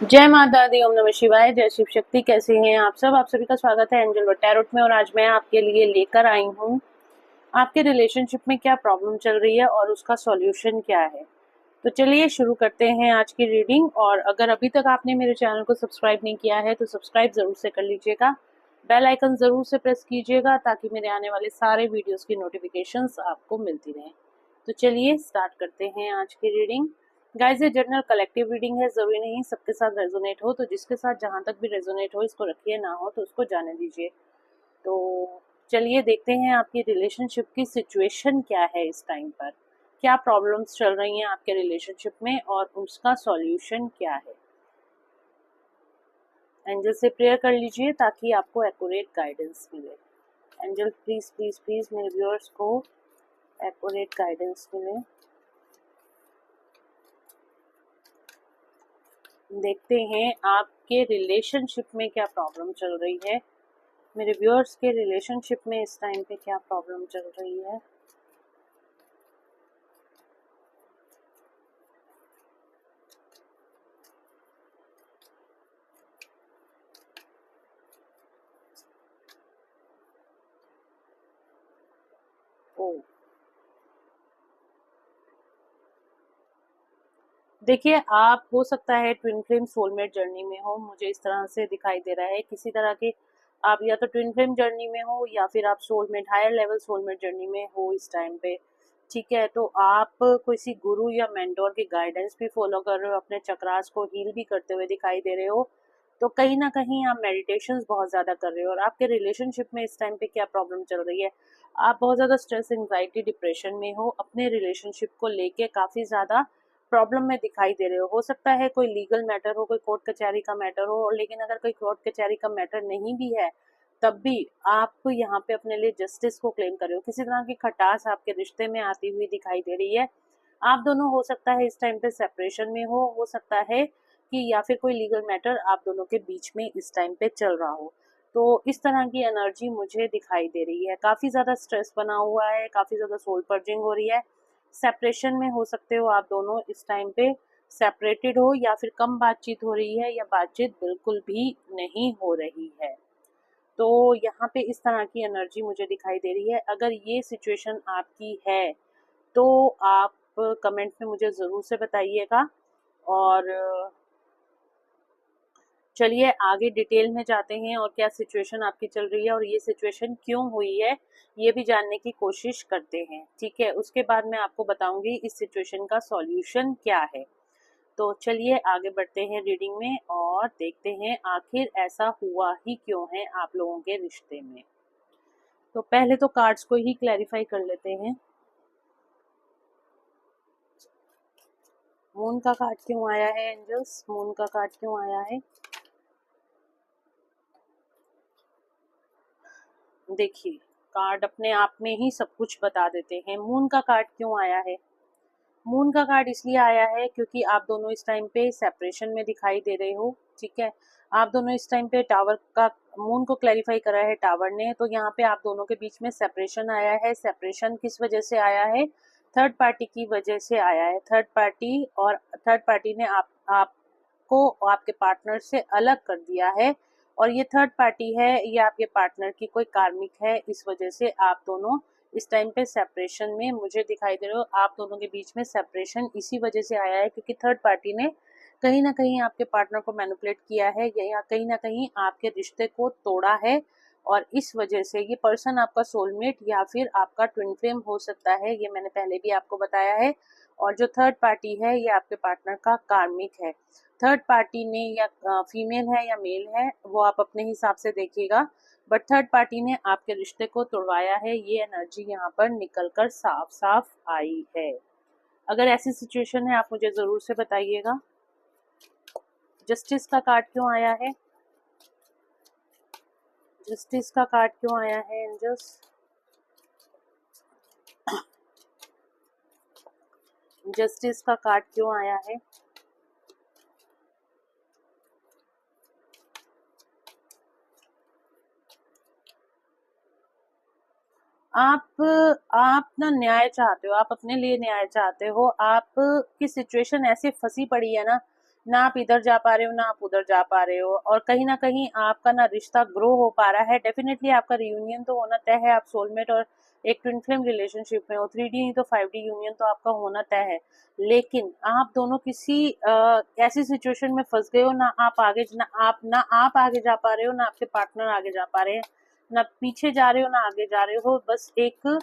जय माता दी, ओम नमः शिवाय, जय शिव शक्ति। कैसे हैं आप सब? आप सभी का स्वागत है एंजल टैरोट में। और आज मैं आपके लिए लेकर आई हूँ आपके रिलेशनशिप में क्या प्रॉब्लम चल रही है और उसका सॉल्यूशन क्या है। तो चलिए शुरू करते हैं आज की रीडिंग। और अगर अभी तक आपने मेरे चैनल को सब्सक्राइब नहीं किया है तो सब्सक्राइब जरूर से कर लीजिएगा, बेल आइकन जरूर से प्रेस कीजिएगा ताकि मेरे आने वाले सारे वीडियोस की नोटिफिकेशंस आपको मिलती रहें। तो चलिए स्टार्ट करते हैं आज की रीडिंग। गाइस, ये जनरल कलेक्टिव रीडिंग है, जरूरी नहीं सबके साथ रेजोनेट हो। तो जिसके साथ जहां तक भी रेजोनेट हो इसको रखिए, ना हो तो उसको जाने दीजिए। तो चलिए देखते हैं आपकी रिलेशनशिप की सिचुएशन क्या है इस टाइम पर, क्या प्रॉब्लम्स चल रही हैं आपके रिलेशनशिप में और उसका सॉल्यूशन क्या है। एंजल से प्रेयर कर लीजिए ताकि आपको एक्यूरेट गाइडेंस मिले। एंजल प्लीज प्लीज प्लीज मेरे व्यूअर्स को एक्यूरेट गाइडेंस मिले। देखते हैं आपके रिलेशनशिप में क्या प्रॉब्लम चल रही है। मेरे व्यूअर्स के रिलेशनशिप में इस टाइम पे क्या प्रॉब्लम चल रही है। ओ, देखिए, आप हो सकता है ट्विन फ्लेम सोलमेट जर्नी में हो, मुझे इस तरह से दिखाई दे रहा है। किसी तरह के आप या तो ट्विन फ्लेम जर्नी में हो या फिर आप soulmate higher level soulmate journey में हो इस टाइम पे। ठीक है, तो आप किसी गुरु या मेंटोर की गाइडेंस भी फॉलो कर रहे हो, अपने चक्रास को हील भी करते हुए दिखाई दे रहे हो। तो कहीं ना कहीं आप मेडिटेशंस बहुत ज़्यादा कर रहे हो। और आपके रिलेशनशिप में इस टाइम पे क्या प्रॉब्लम चल रही है, आप बहुत ज़्यादा स्ट्रेस, एंजाइटी, डिप्रेशन में हो, अपने रिलेशनशिप को लेके काफ़ी ज़्यादा प्रॉब्लम में दिखाई दे रहे हो सकता है कोई लीगल मैटर हो, कोई कोर्ट कचहरी का मैटर हो। और लेकिन अगर कोई कोर्ट कचहरी का मैटर नहीं भी है तब भी आप यहाँ पे अपने लिए जस्टिस को क्लेम कर रहे हो। किसी तरह की खटास आपके रिश्ते में आती हुई दिखाई दे रही है। आप दोनों हो सकता है इस टाइम पे सेपरेशन में हो सकता है कि या फिर कोई लीगल मैटर आप दोनों के बीच में इस टाइम पे चल रहा हो। तो इस तरह की एनर्जी मुझे दिखाई दे रही है। काफी ज्यादा स्ट्रेस बना हुआ है, काफी ज्यादा सोल पर्जिंग हो रही है। सेपरेशन में हो सकते हो आप दोनों इस टाइम पे, सेपरेटेड हो या फिर कम बातचीत हो रही है या बातचीत बिल्कुल भी नहीं हो रही है। तो यहाँ पे इस तरह की एनर्जी मुझे दिखाई दे रही है। अगर ये सिचुएशन आपकी है तो आप कमेंट में मुझे ज़रूर से बताइएगा। और चलिए आगे डिटेल में जाते हैं और क्या सिचुएशन आपकी चल रही है और ये सिचुएशन क्यों हुई है ये भी जानने की कोशिश करते हैं। ठीक है, उसके बाद मैं आपको बताऊंगी इस सिचुएशन का सॉल्यूशन क्या है। तो चलिए आगे बढ़ते हैं रीडिंग में और देखते हैं आखिर ऐसा हुआ ही क्यों है आप लोगों के रिश्ते में। तो पहले तो कार्ड्स को ही क्लैरिफाई कर लेते हैं। मून का कार्ड क्यों आया है एंजल्स? मून का कार्ड क्यों आया है? देखिए, कार्ड अपने आप में ही सब कुछ बता देते हैं। मून का कार्ड क्यों आया है? मून का कार्ड इसलिए आया है क्योंकि आप दोनों इस टाइम पे सेपरेशन में दिखाई दे रहे हो। ठीक है, आप दोनों इस टाइम पे टावर का, मून को क्लैरिफाई करा है टावर ने। तो यहाँ पे आप दोनों के बीच में सेपरेशन आया है। सेपरेशन किस वजह से आया है? थर्ड पार्टी की वजह से आया है। थर्ड पार्टी, और थर्ड पार्टी ने आपको आपके पार्टनर से अलग कर दिया है। और ये थर्ड पार्टी है, ये आपके पार्टनर की कोई कार्मिक है। इस वजह से आप दोनों इस टाइम पे सेपरेशन में मुझे दिखाई दे रहे हो। आप दोनों के बीच में सेपरेशन इसी वजह से आया है क्योंकि थर्ड पार्टी ने कहीं ना कहीं आपके पार्टनर को मैनिपुलेट किया है या कहीं ना कहीं आपके रिश्ते को तोड़ा है। और इस वजह से ये पर्सन आपका सोलमेट या फिर आपका ट्विन फ्लेम हो सकता है, ये मैंने पहले भी आपको बताया है। और जो थर्ड पार्टी है ये आपके पार्टनर का कार्मिक है। थर्ड पार्टी ने या फीमेल है या मेल है वो आप अपने हिसाब से देखिएगा, बट थर्ड पार्टी ने आपके रिश्ते को तोड़वाया है। ये एनर्जी यहाँ पर निकल कर साफ साफ आई है। अगर ऐसी सिचुएशन है आप मुझे जरूर से बताइएगा। जस्टिस का कार्ड क्यों आया है? जस्टिस का कार्ड क्यों आया है एंजल्स? जस्टिस का कार्ड क्यों आया है? आप ना न्याय चाहते हो, आप अपने लिए न्याय चाहते हो। आप की सिचुएशन ऐसे फंसी पड़ी है ना, ना आप इधर जा पा रहे हो ना आप उधर जा पा रहे हो, और कहीं ना कहीं आपका ना रिश्ता ग्रो हो पा रहा है। डेफिनेटली आपका रियूनियन तो होना तय है, आप सोलमेट और एक ट्विन फ्लेम रिलेशनशिप में हो, 3D नहीं तो 5D यूनियन तो आपका होना तय है। लेकिन आप दोनों किसी ऐसी सिचुएशन में फंस गए हो, ना आप आगे जा पा रहे हो, ना आपके पार्टनर आगे जा पा रहे हैं, ना पीछे जा रहे हो ना आगे जा रहे हो, बस एक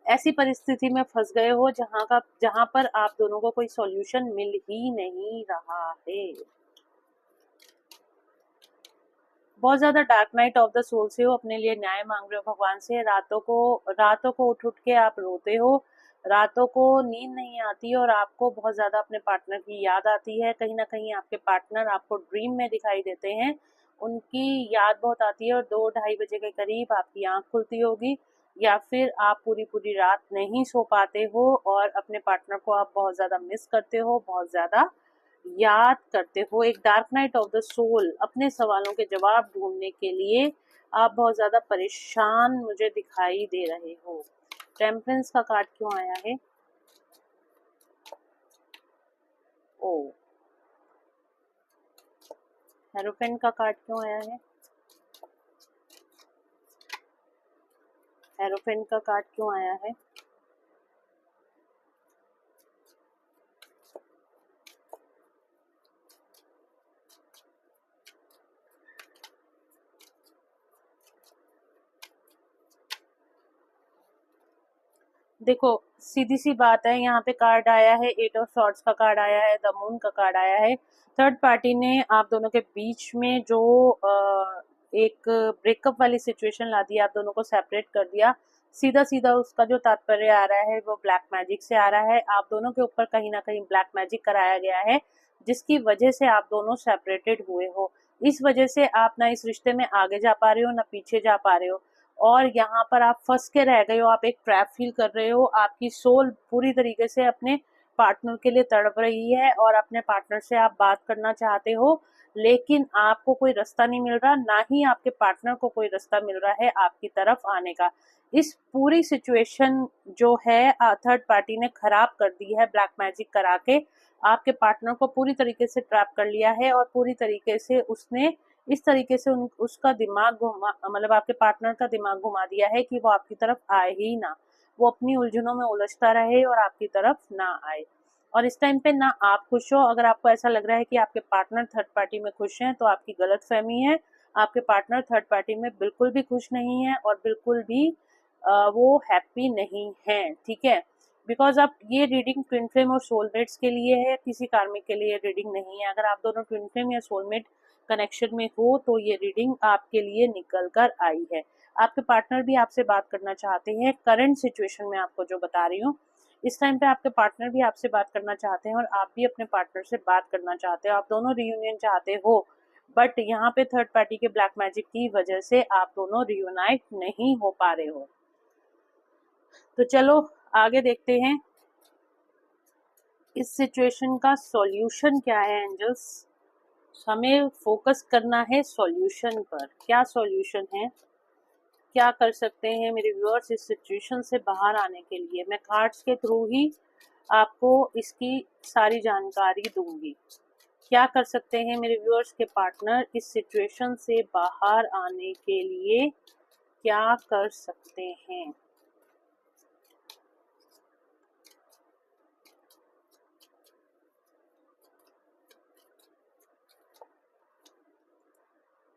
ऐसी परिस्थिति में फंस गए हो जहां पर आप दोनों को कोई सॉल्यूशन मिल ही नहीं रहा है। बहुत ज्यादा dark night of the soul से हो, अपने लिए न्याय मांग रहे हो भगवान से, रातों को उठ उठ के आप रोते हो, रातों को नींद नहीं आती और आपको बहुत ज्यादा अपने पार्टनर की याद आती है। कहीं ना कहीं आपके पार्टनर आपको ड्रीम में दिखाई देते हैं, उनकी याद बहुत आती है और 2-2:30 बजे के करीब आपकी आंख खुलती होगी, या फिर आप पूरी पूरी रात नहीं सो पाते हो और अपने पार्टनर को आप बहुत ज्यादा मिस करते हो, बहुत ज्यादा याद करते हो। एक dark night of the soul, अपने सवालों के जवाब ढूंढने के लिए आप बहुत ज्यादा परेशान मुझे दिखाई दे रहे हो। टेम्परेंस का कार्ड क्यों आया है? ओ, हेरोफेंट का कार्ड क्यों आया है? हेरोफेंट का कार्ड क्यों आया है? देखो, सीधी सी बात है, यहाँ पे कार्ड आया है, 8 ऑफ सॉर्ड्स का कार्ड आया है, द मून का कार्ड आया है। थर्ड पार्टी ने आप दोनों के बीच में जो एक ब्रेकअप वाली सिचुएशन ला दी, आप दोनों को सेपरेट कर दिया। सीधा सीधा उसका जो तात्पर्य आ रहा है वो ब्लैक मैजिक से आ रहा है। आप दोनों के ऊपर कहीं ना कहीं ब्लैक मैजिक कराया गया है, जिसकी वजह से आप दोनों सेपरेटेड हुए हो। इस वजह से आप ना इस रिश्ते में आगे जा पा रहे हो ना पीछे जा पा रहे हो, और यहाँ पर आप फंस के रह गए हो, आप एक ट्रैप फील कर रहे हो। आपकी सोल पूरी तरीके से अपने पार्टनर के लिए तड़प रही है और अपने पार्टनर से आप बात करना चाहते हो, लेकिन आपको कोई रास्ता नहीं मिल रहा, ना ही आपके पार्टनर को कोई रास्ता मिल रहा है आपकी तरफ आने का। इस पूरी सिचुएशन जो है थर्ड पार्टी ने खराब कर दी है, ब्लैक मैजिक करा के आपके पार्टनर को पूरी तरीके से ट्रैप कर लिया है, और पूरी तरीके से उसने इस तरीके से उसका दिमाग घुमा, मतलब आपके पार्टनर का दिमाग घुमा दिया है कि वो आपकी तरफ आए ही ना, वो अपनी उलझनों में उलझता रहे और आपकी तरफ ना आए। और इस टाइम पे ना आप खुश हो। अगर आपको ऐसा लग रहा है कि आपके पार्टनर थर्ड पार्टी में खुश हैं तो आपकी गलत फहमी है। आपके पार्टनर थर्ड पार्टी में बिल्कुल भी खुश नहीं है और बिल्कुल भी वो हैप्पी नहीं है, ठीक है। बिकॉज आप ये रीडिंग ट्विन फ्लेम और सोलमेट्स के लिए है, किसी कार्मिक के लिए रीडिंग नहीं है। अगर आप दोनों ट्विन फ्लेम या सोलमेट कनेक्शन में हो तो ये रीडिंग आपके लिए निकल कर आई है। आपके पार्टनर भी आपसे बात करना चाहते हैं, करंट सिचुएशन में आपको जो बता रही हूँ, इस टाइम पे आपके पार्टनर भी आपसे बात करना चाहते हैं और आप भी अपने पार्टनर से बात करना चाहते हो। आप दोनों रियूनियन चाहते हो, बट यहाँ पे थर्ड पार्टी के ब्लैक मैजिक की वजह से आप दोनों रियूनाइट नहीं हो पा रहे हो। तो चलो आगे देखते हैं इस सिचुएशन का सॉल्यूशन क्या है एंजल्स। हमें फोकस करना है सॉल्यूशन पर। क्या सॉल्यूशन है, क्या कर सकते हैं मेरे व्यूअर्स इस सिचुएशन से बाहर आने के लिए। मैं कार्ड्स के थ्रू ही आपको इसकी सारी जानकारी दूंगी। क्या कर सकते हैं मेरे व्यूअर्स के पार्टनर इस सिचुएशन से बाहर आने के लिए, क्या कर सकते हैं।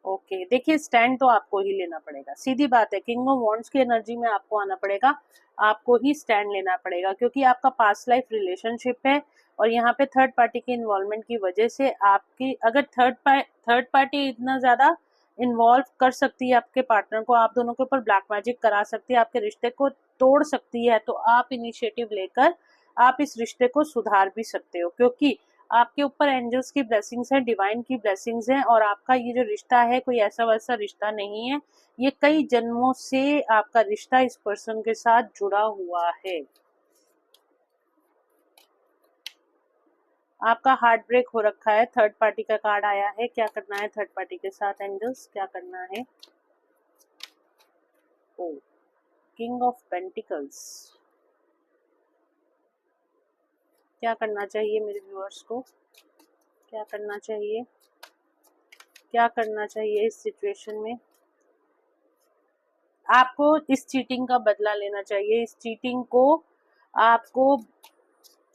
ओके, देखिए स्टैंड तो आपको ही लेना पड़ेगा, सीधी बात है। किंग ऑफ वॉन्ड्स की एनर्जी में आपको आना पड़ेगा, आपको ही स्टैंड लेना पड़ेगा, क्योंकि आपका पास्ट लाइफ रिलेशनशिप है और यहाँ पे थर्ड पार्टी की इन्वॉल्वमेंट की वजह से आपकी, अगर थर्ड पार्टी इतना ज्यादा इन्वॉल्व कर सकती है आपके पार्टनर को, आप दोनों के ऊपर ब्लैक मैजिक करा सकती है, आपके रिश्ते को तोड़ सकती है, तो आप इनिशिएटिव लेकर आप इस रिश्ते को सुधार भी सकते हो, क्योंकि आपके ऊपर एंजल्स की ब्लेसिंग्स हैं, डिवाइन की ब्लेसिंग्स हैं, और आपका ये जो रिश्ता है कोई ऐसा वैसा रिश्ता नहीं है, ये कई जन्मों से आपका रिश्ता इस पर्सन के साथ जुड़ा हुआ है। आपका हार्ट ब्रेक हो रखा है, थर्ड पार्टी का कार्ड आया है। क्या करना है थर्ड पार्टी के साथ एंजल्स, क्या करना है? ओ, किंग ऑफ पेंटिकल्स। क्या करना चाहिए मेरे व्यूअर्स को? क्या करना चाहिए, क्या करना चाहिए इस सिचुएशन में। आपको इस चीटिंग का बदला लेना चाहिए, इस चीटिंग को आपको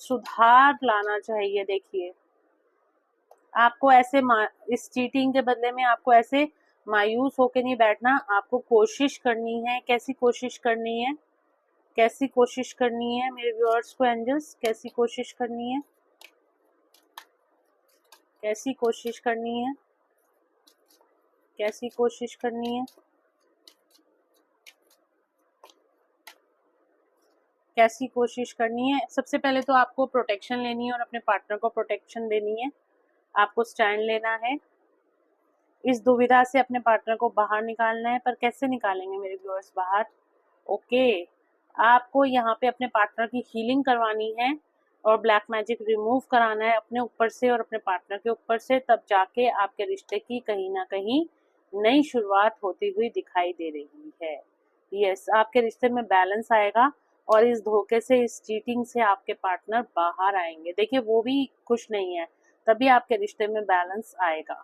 सुधार लाना चाहिए। देखिए, आपको ऐसे इस चीटिंग के बदले में आपको ऐसे मायूस होके नहीं बैठना, आपको कोशिश करनी है। कैसी कोशिश करनी है, कैसी कोशिश करनी है मेरे व्यूअर्स को एंजल्स, कैसी कोशिश करनी है, कैसी कोशिश करनी है, कैसी कोशिश करनी है, कैसी कोशिश करनी है। सबसे पहले तो आपको प्रोटेक्शन लेनी है और अपने पार्टनर को प्रोटेक्शन देनी है। आपको स्टैंड लेना है, इस दुविधा से अपने पार्टनर को बाहर निकालना है। पर कैसे निकालेंगे मेरे व्यूअर्स बाहर? ओके, आपको यहाँ पे अपने पार्टनर की हीलिंग करवानी है और ब्लैक मैजिक रिमूव कराना है अपने ऊपर से और अपने पार्टनर के ऊपर से। तब जाके आपके रिश्ते की कहीं ना कहीं नई शुरुआत होती हुई दिखाई दे रही है। यस, आपके रिश्ते में बैलेंस आएगा और इस धोखे से, इस चीटिंग से आपके पार्टनर बाहर आएंगे। देखिए, वो भी खुश नहीं है, तभी आपके रिश्ते में बैलेंस आएगा।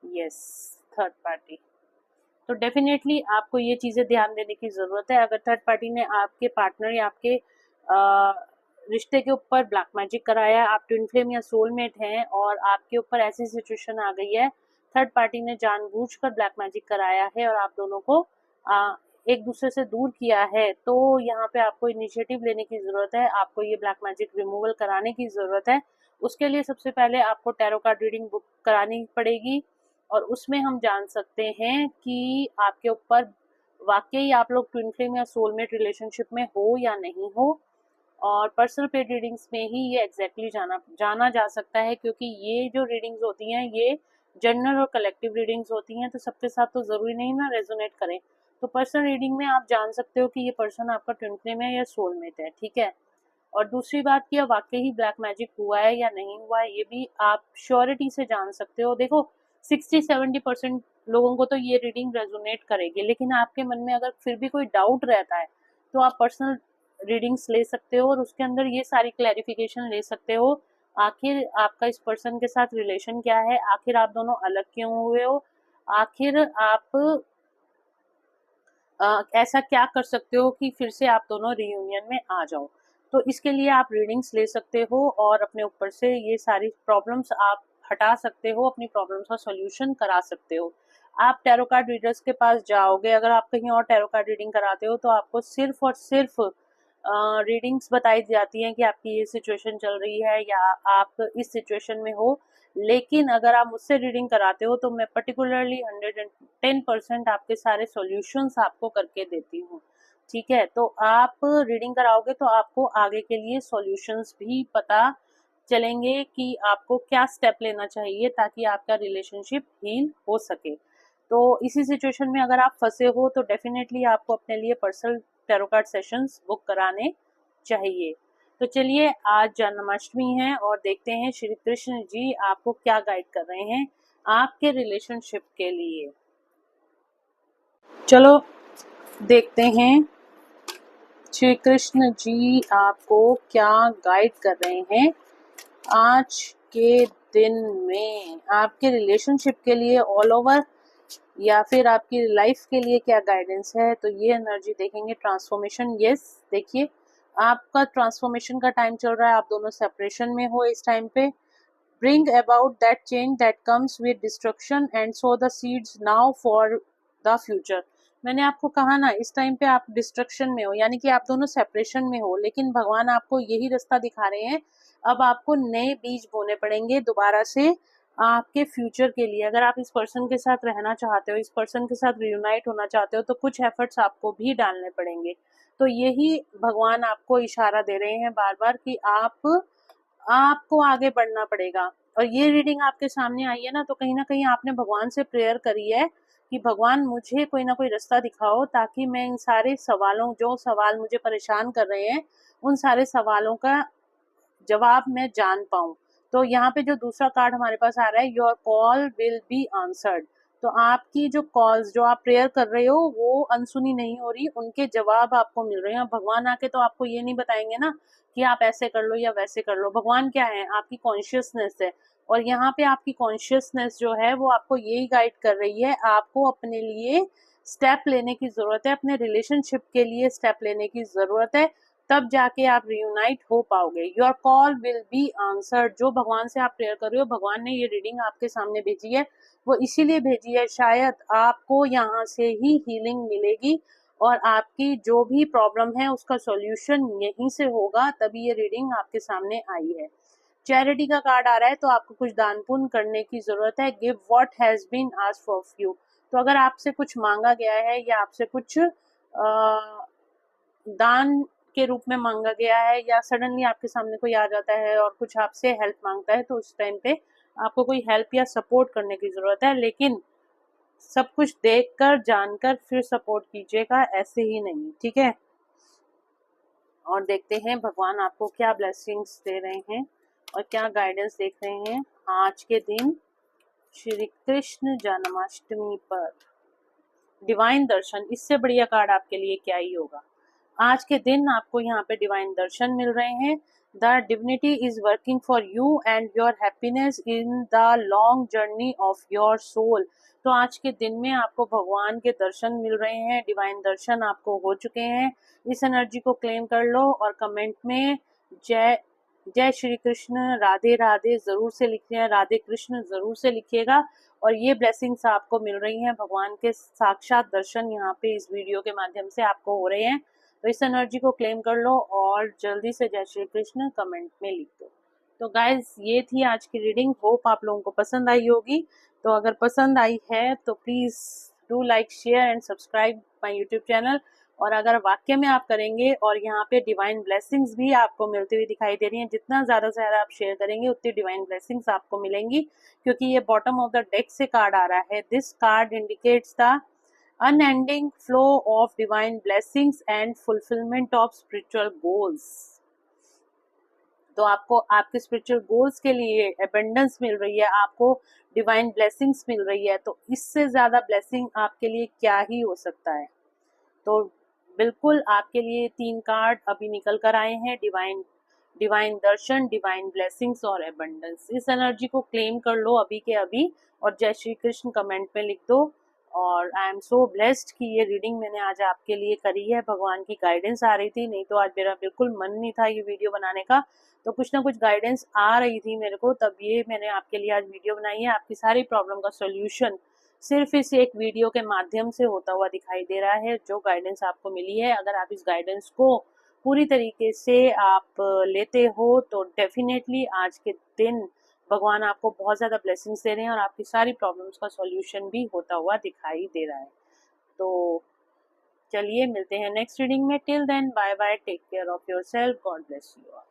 Yes, third party. तो डेफिनेटली आपको ये चीज़ें ध्यान देने की ज़रूरत है। अगर थर्ड पार्टी ने आपके पार्टनर या आपके रिश्ते के ऊपर ब्लैक मैजिक कराया, आप ट्विन फ्लेम या सोलमेट हैं और आपके ऊपर ऐसी सिचुएशन आ गई है, थर्ड पार्टी ने जानबूझकर ब्लैक मैजिक कराया है और आप दोनों को एक दूसरे से दूर किया है, तो यहाँ पे आपको इनिशिएटिव लेने की ज़रूरत है। आपको ये ब्लैक मैजिक रिमूवल कराने की ज़रूरत है। उसके लिए सबसे पहले आपको टैरो कार्ड रीडिंग बुक करानी पड़ेगी और उसमें हम जान सकते हैं कि आपके ऊपर वाकई आप लोग ट्विन फ्लेम या सोलमेट रिलेशनशिप में हो या नहीं हो। और पर्सनल पेड रीडिंग्स में ही ये एग्जैक्टली जाना जा सकता है, क्योंकि ये जो रीडिंग्स होती हैं ये जनरल और कलेक्टिव रीडिंग्स होती हैं, तो सबके साथ तो ज़रूरी नहीं ना रेजोनेट करें। तो पर्सनल रीडिंग में आप जान सकते हो कि ये पर्सन आपका ट्विन फ्लेम है या सोलमेट है, ठीक है। और दूसरी बात कि वाकई ही ब्लैक मैजिक हुआ है या नहीं हुआ है, ये भी आप श्योरिटी से जान सकते हो। देखो, 60-70% लोगों को तो ये रीडिंग रेजोनेट करेगी, लेकिन आपके मन में अगर फिर भी कोई डाउट रहता है तो आप पर्सनल रीडिंग्स ले सकते हो और उसके अंदर ये सारी क्लैरिफिकेशन ले सकते हो। आखिर आपका इस पर्सन के साथ रिलेशन क्या है, आखिर आप दोनों अलग क्यों हुए हो, आखिर आप ऐसा क्या कर सकते हो कि फिर से आप दोनों रियूनियन में आ जाओ। तो इसके लिए आप रीडिंग्स ले सकते हो और अपने ऊपर से ये सारी प्रॉब्लम्स आप हटा सकते हो, अपनी प्रॉब्लम्स का सॉल्यूशन करा सकते हो। आप टैरो कार्ड रीडर्स के पास जाओगे, अगर आप कहीं और टैरो कार्ड रीडिंग कराते हो तो आपको सिर्फ और सिर्फ रीडिंग्स बताई जाती हैं कि आपकी ये सिचुएशन चल रही है या आप इस सिचुएशन में हो। लेकिन अगर आप मुझसे रीडिंग कराते हो तो मैं पर्टिकुलरली 110% आपके सारे सॉल्यूशंस आपको करके देती हूँ, ठीक है। तो आप रीडिंग कराओगे तो आपको आगे के लिए सॉल्यूशंस भी पता चलेंगे कि आपको क्या स्टेप लेना चाहिए ताकि आपका रिलेशनशिप हील हो सके। तो इसी सिचुएशन में अगर आप फंसे हो तो डेफिनेटली आपको अपने लिए personal tarot card sessions book कराने चाहिए। तो चलिए, आज जन्माष्टमी है और देखते हैं श्री कृष्ण जी आपको क्या गाइड कर रहे हैं आपके रिलेशनशिप के लिए। चलो देखते हैं श्री कृष्ण जी आपको क्या गाइड कर रहे हैं आज के दिन में, आपके रिलेशनशिप के लिए ऑल ओवर या फिर आपकी लाइफ के लिए क्या गाइडेंस है। तो ये एनर्जी देखेंगे। ट्रांसफॉर्मेशन, यस, देखिए आपका ट्रांसफॉर्मेशन का टाइम चल रहा है, आप दोनों सेपरेशन में हो इस टाइम पे। Bring about that change that comes with destruction and so the seeds now for the future. मैंने आपको कहा ना, इस टाइम पे आप डिस्ट्रक्शन में हो, यानी कि आप दोनों सेपरेशन में हो, लेकिन भगवान आपको यही रास्ता दिखा रहे हैं। अब आपको नए बीज बोने पड़ेंगे दोबारा से आपके फ्यूचर के लिए। अगर आप इस पर्सन के साथ रहना चाहते हो, इस पर्सन के साथ रियूनाइट होना चाहते हो, तो कुछ एफर्ट्स आपको भी डालने पड़ेंगे। तो यही भगवान आपको इशारा दे रहे हैं बार बार कि आपको आगे बढ़ना पड़ेगा। और ये रीडिंग आपके सामने आई है ना, तो कहीं ना कहीं आपने भगवान से प्रेयर करी है कि भगवान मुझे कोई ना कोई रास्ता दिखाओ ताकि मैं इन सारे सवालों, जो सवाल मुझे परेशान कर रहे हैं, उन सारे सवालों का जवाब मैं जान पाऊं। तो यहाँ पे जो दूसरा कार्ड हमारे पास आ रहा है, your call will be answered. तो आपकी जो कॉल्स, जो आप प्रेयर कर रहे हो, वो अनसुनी नहीं हो रही, उनके जवाब आपको मिल रहे हैं। भगवान आके तो आपको ये नहीं बताएंगे ना कि आप ऐसे कर लो या वैसे कर लो। भगवान क्या है? आपकी कॉन्शियसनेस है, और यहाँ पे आपकी कॉन्शियसनेस जो है वो आपको यही गाइड कर रही है, आपको अपने लिए स्टेप लेने की जरूरत है, अपने रिलेशनशिप के लिए स्टेप लेने की जरूरत है, तब जाके आप रियूनाइट हो पाओगे। Your call will be answered. जो भगवान से आप प्रेयर कर रहे हो, भगवान ने ये रीडिंग आपके सामने भेजी है, वो इसीलिए भेजी है, शायद आपको यहाँ से ही हीलिंग मिलेगी और आपकी जो भी प्रॉब्लम है उसका सॉल्यूशन यहीं से होगा, तभी ये रीडिंग आपके सामने आई है। चैरिटी का कार्ड आ रहा है, तो आपको कुछ दान पुण्य करने की जरूरत है। Give what has been asked of you. तो अगर आपसे कुछ मांगा गया है या आपसे कुछ दान के रूप में मांगा गया है, या सडनली आपके सामने कोई आ जाता है और कुछ आपसे हेल्प मांगता है, तो उस टाइम पे आपको कोई हेल्प या सपोर्ट करने की जरूरत है, लेकिन सब कुछ देखकर जानकर फिर सपोर्ट कीजिएगा, ऐसे ही नहीं, ठीक है। और देखते हैं भगवान आपको क्या ब्लेसिंग्स दे रहे हैं और क्या गाइडेंस देख रहे हैं आज के दिन श्री कृष्ण जन्माष्टमी पर। डिवाइन दर्शन, इससे बढ़िया कार्ड आपके लिए क्या ही होगा। आज के दिन आपको यहाँ पे डिवाइन दर्शन मिल रहे हैं। The divinity is working for you and your happiness in the long journey of your soul. तो आज के दिन में आपको भगवान के दर्शन मिल रहे हैं, डिवाइन दर्शन आपको हो चुके हैं। इस एनर्जी को क्लेम कर लो और कमेंट में जय जय श्री कृष्ण, राधे राधे जरूर से लिखिए, राधे कृष्ण जरूर से लिखिएगा। और ये ब्लेसिंग्स आपको मिल रही हैं, भगवान के साक्षात दर्शन यहाँ पे इस वीडियो के माध्यम से आपको हो रहे हैं। तो इस एनर्जी को क्लेम कर लो और जल्दी से जय श्री कृष्ण कमेंट में लिख दो। तो गाइज, ये थी आज की रीडिंग। होप आप लोगों को पसंद आई होगी। तो अगर पसंद आई है तो please do like, share and subscribe my YouTube channel. और अगर वाक्य में आप करेंगे और यहाँ पे डिवाइन ब्लेसिंग्स भी आपको मिलती हुई दिखाई दे रही हैं, जितना ज़्यादा से ज़्यादा आप शेयर करेंगे उतनी डिवाइन ब्लेसिंग्स आपको मिलेंगी, क्योंकि ये बॉटम ऑफ द डेक से कार्ड आ रहा है। This card indicates the unending flow of divine blessings and fulfillment of spiritual goals। तो आपको आपके स्पिरिचुअल गोल्स के लिए अबंडेंस मिल रही है, आपको डिवाइन ब्लेसिंग्स मिल रही है। तो इससे ज्यादा ब्लेसिंग आपके लिए क्या ही हो सकता है। तो बिल्कुल आपके लिए 3 कार्ड अभी निकल कर आए हैं, डिवाइन दर्शन, डिवाइन ब्लेसिंग्स और अबंडेंस। इस एनर्जी को क्लेम कर लो अभी के अभी और जय श्री कृष्ण कमेंट में लिख दो। और आई एम सो ब्लेस्ड कि ये रीडिंग मैंने आज आपके लिए करी है। भगवान की गाइडेंस आ रही थी, नहीं तो आज मेरा बिल्कुल मन नहीं था ये वीडियो बनाने का। तो कुछ ना कुछ गाइडेंस आ रही थी मेरे को, तब ये मैंने आपके लिए आज वीडियो बनाई है। आपकी सारी प्रॉब्लम का सोल्यूशन सिर्फ इस एक वीडियो के माध्यम से होता हुआ दिखाई दे रहा है। जो गाइडेंस आपको मिली है, अगर आप इस गाइडेंस को पूरी तरीके से आप लेते हो तो डेफिनेटली आज के दिन भगवान आपको बहुत ज़्यादा ब्लेसिंग्स दे रहे हैं और आपकी सारी प्रॉब्लम्स का सॉल्यूशन भी होता हुआ दिखाई दे रहा है। तो चलिए मिलते हैं नेक्स्ट रीडिंग में। Till then bye bye, take care of yourself, God bless you all.